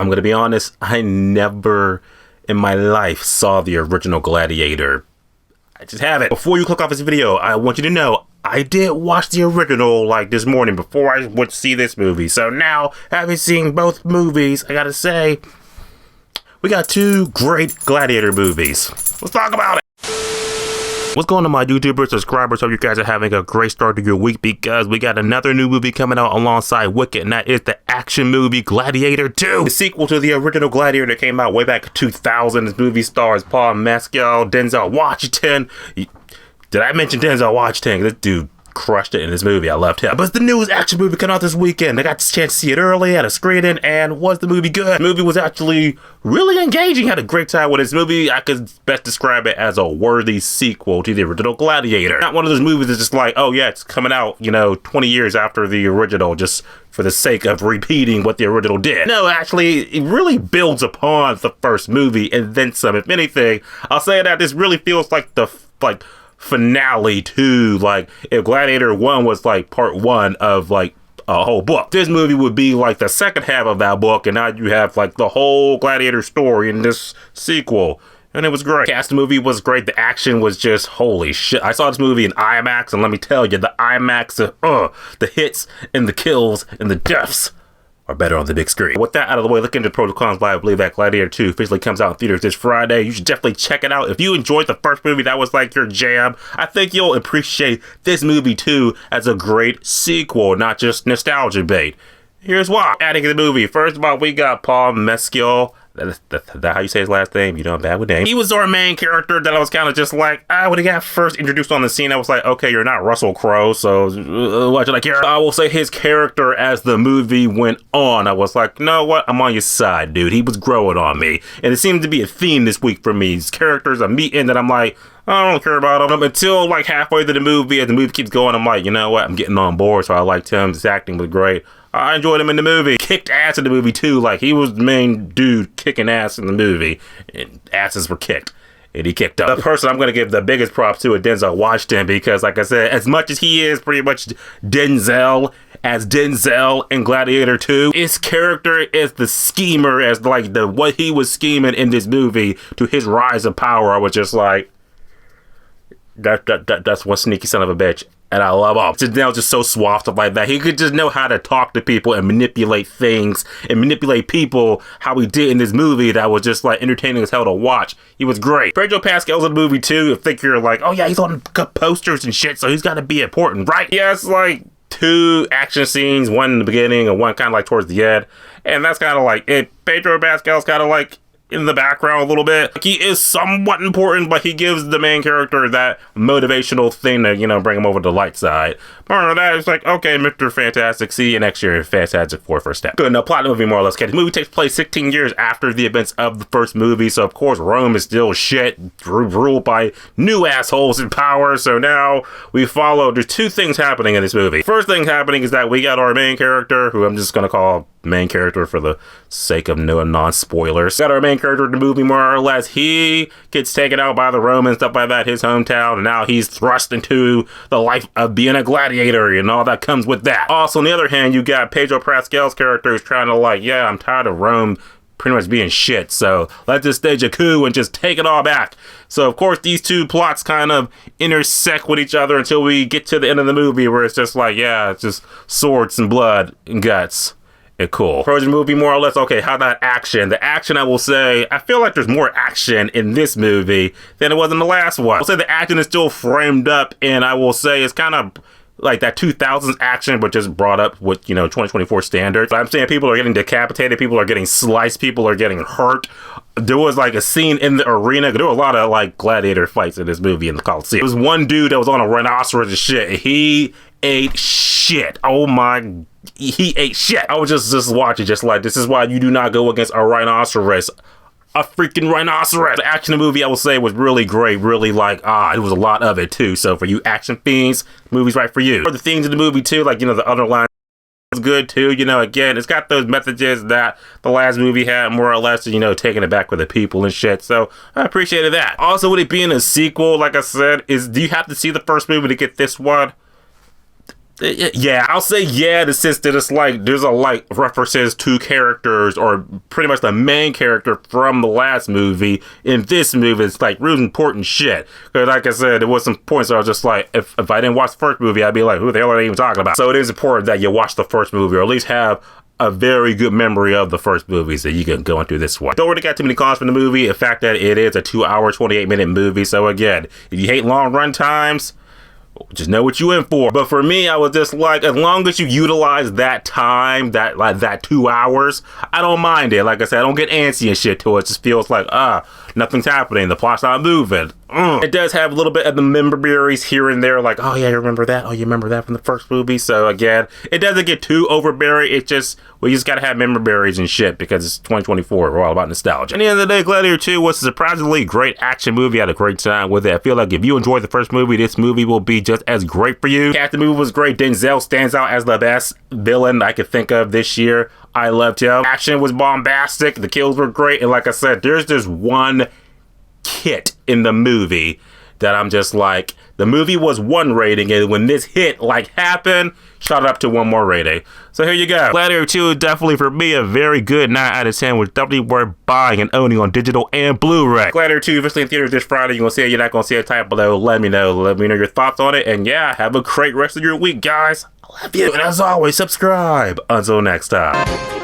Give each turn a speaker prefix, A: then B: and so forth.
A: I'm going to be honest, I never in my life saw the original Gladiator. I just haven't. Before you click off this video, I want you to know I did watch the original like this morning before I would see this movie. So now, having seen both movies, I gotta say, we got two great Gladiator movies. Let's talk about it. What's going on, my YouTuber subscribers? Hope you guys are having a great start to your week, because we got another new movie coming out alongside Wicked, and that is the action movie Gladiator II, the sequel to the original Gladiator that came out way back in 2000. This movie stars Paul Mescal, Denzel Washington. Did I mention Denzel Washington? This dude crushed it in this movie. I loved him. But it's the newest action movie coming out this weekend. I got the chance to see it early at a screening, and was the movie good? The movie was actually really engaging. Had a great time with this movie. I could best describe it as a worthy sequel to the original Gladiator. Not one of those movies that's just like, oh yeah, it's coming out, 20 years after the original, just for the sake of repeating what the original did. No, actually, it really builds upon the first movie and then some. If anything, I'll say that this really feels like the finale to, like, if Gladiator 1 was like part 1 of like a whole book, this movie would be like the second half of that book, and now you have like the whole Gladiator story in this sequel. And it was great. The cast of the movie was great. The action was just holy shit. I saw this movie in IMAX, and let me tell you, the IMAX, the hits and the kills and the deaths are better on the big screen. With that out of the way, look into the pros and cons. I believe that Gladiator 2 officially comes out in theaters this Friday. You should definitely check it out. If you enjoyed the first movie, that was like your jam, I think you'll appreciate this movie too as a great sequel, not just nostalgia bait. Here's why. Adding to the movie, first of all, we got Paul Mescal. That's how you say his last name. I'm bad with names. He was our main character that I was kind of just like, when he got first introduced on the scene, I was like, okay, you're not Russell Crowe, so why should I care? I will say his character as the movie went on, I was like, you know what? I'm on your side, dude. He was growing on me. And it seemed to be a theme this week for me. These characters I'm meeting that I'm like, I don't care about him. Until like halfway through the movie, as the movie keeps going, I'm like, you know what? I'm getting on board, so I liked him. His acting was great. I enjoyed him in the movie. Kicked ass in the movie too. Like, he was the main dude kicking ass in the movie. And asses were kicked. And he kicked up. The person I'm going to give the biggest props to is Denzel Washington, because like I said, as much as he is pretty much Denzel in Gladiator 2, his character is the schemer, as like what he was scheming in this movie to his rise of power. I was just like, that's one sneaky son of a bitch. And I love him. Denzel's just so suave like that. He could just know how to talk to people and manipulate things and manipulate people how he did in this movie. That was just like entertaining as hell to watch. He was great. Pedro Pascal's in the movie too. I think you're like, oh yeah, he's on posters and shit, so he's got to be important, right? Yeah, it's like 2 action scenes, one in the beginning and one kind of like towards the end. And that's kind of like it. Pedro Pascal's kind of like in the background a little bit. Like, he is somewhat important, but he gives the main character that motivational thing to, bring him over to the light side. But that is like, okay, Mr. Fantastic, see you next year in Fantastic Four first step. Good, now plot of the movie more or less. Okay, the movie takes place 16 years after the events of the first movie, so of course Rome is still shit, ruled by new assholes in power. So now we follow, there's 2 things happening in this movie. First thing happening is that we got our main character, who I'm just gonna call main character for the sake of no non-spoilers. Got our main character in the movie more or less. He gets taken out by the Romans, stuff like that, his hometown, and now he's thrust into the life of being a gladiator and all that comes with that. Also, on the other hand, you got Pedro Pascal's character who's trying to like, yeah, I'm tired of Rome pretty much being shit, so let's just stage a coup and just take it all back. So of course these 2 plots kind of intersect with each other until we get to the end of the movie, where it's just like, yeah, it's just swords and blood and guts. And cool. Pros of the movie more or less. Okay, how about action? The action, I will say, I feel like there's more action in this movie than it was in the last one. I'll say the action is still framed up, and I will say it's kind of like that 2000s action, but just brought up with, 2024 standards. But I'm saying people are getting decapitated, people are getting sliced, people are getting hurt. There was like a scene in the arena. There were a lot of like gladiator fights in this movie in the Colosseum. There was one dude that was on a rhinoceros and shit. He ate shit. Oh my, he ate shit. I was just watching, just like, this is why you do not go against a rhinoceros. A freaking rhinoceros. The action of the movie, I will say, was really great. Really like, it was a lot of it too. So for you action fiends, movie's right for you. For the themes of the movie too, like, the underlying was good too. Again, it's got those messages that the last movie had, more or less, taking it back with the people and shit. So I appreciated that. Also, with it being a sequel, like I said, do you have to see the first movie to get this one? Yeah, I'll say yeah, in the sense that it's like there's a like references to characters or pretty much the main character from the last movie in this movie. It's like really important shit. Because like I said, there was some points where I was just like, if I didn't watch the first movie, I'd be like, who the hell are they even talking about? So it is important that you watch the first movie or at least have a very good memory of the first movie so you can go into this one. Don't really got too many cons from the movie. The fact that it is a 2-hour, 28-minute movie. So again, if you hate long run times, just know what you in for. But for me, I was just like, as long as you utilize that time, that 2 hours, I don't mind it. Like I said, I don't get antsy and shit to it. It just feels like, nothing's happening. The plot's not moving. It does have a little bit of the memories here and there, like, oh yeah, you remember that? Oh, you remember that from the first movie? So again, it doesn't get too overbearing. It just, we just gotta have memories and shit because it's 2024. We're all about nostalgia. At the end of the day, Gladiator 2 was a surprisingly great action movie. I had a great time with it. I feel like if you enjoyed the first movie, this movie will be just as great for you. The movie was great. Denzel stands out as the best villain I could think of this year. I loved him. Action was bombastic. The kills were great. And like I said, there's just one hit in the movie that I'm just like, the movie was 1 rating, and when this hit like happened, shot it up to 1 more rating. So here you go. Gladiator 2 is definitely for me a very good 9 out of 10, which definitely worth buying and owning on digital and Blu-ray. Gladiator 2 officially in theaters this Friday. You're gonna see it, you're not gonna see it, type below. Let me know your thoughts on it, and yeah, have a great rest of your week, guys. I love you, and as always, subscribe. Until next time.